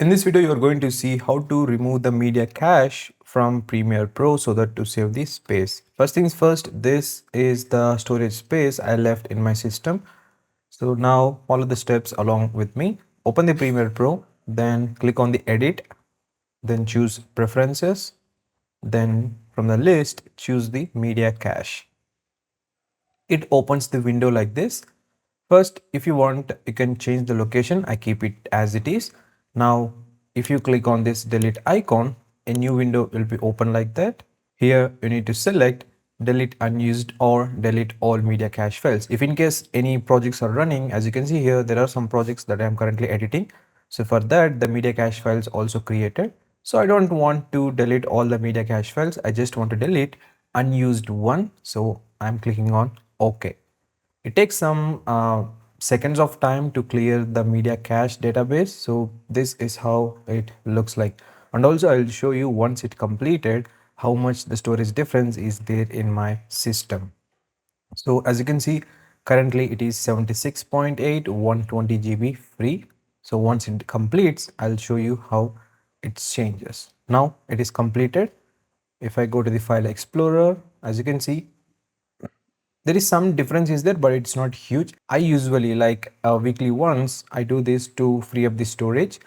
In this video, you're going to see how to remove the media cache from Premiere Pro so that to save the space. First things first, this is the storage space I left in my system. So now follow the steps along with me. Open the Premiere Pro, then click on the edit, then choose preferences, then from the list, choose the media cache. It opens the window like this. First, if you want, you can change the location. I keep it as it is. Now, if you click on this delete icon, a new window will be open like that. Here, you need to select delete unused or delete all media cache files. If in case any projects are running, as you can see here, there are some projects that I am currently editing. So for that, the media cache files also created. So I don't want to delete all the media cache files. I just want to delete unused one. So I'm clicking on OK. It takes some seconds of time to clear the media cache database. So this is how it looks like. And also I'll show you once it completed how much the storage difference is there in my system. So as you can see, currently it is 76.8, 120 GB free. So once it completes, I'll show you how it changes. Now it is completed. If I go to the file explorer, as you can see, there is some difference is there, but it's not huge. I usually like weekly once I do this to free up the storage.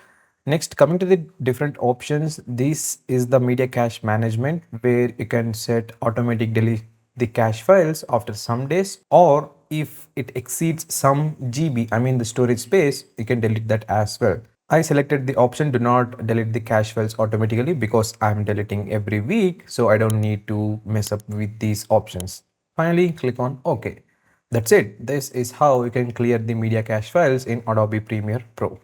Next, coming to the different options, this is the media cache management where you can set automatic delete the cache files after some days, or if it exceeds some GB, I mean the storage space, you can delete that as well. I selected the option do not delete the cache files automatically because I'm deleting every week, so I don't need to mess up with these options. Finally, click on OK. That's it. This is how you can clear the media cache files in Adobe Premiere Pro.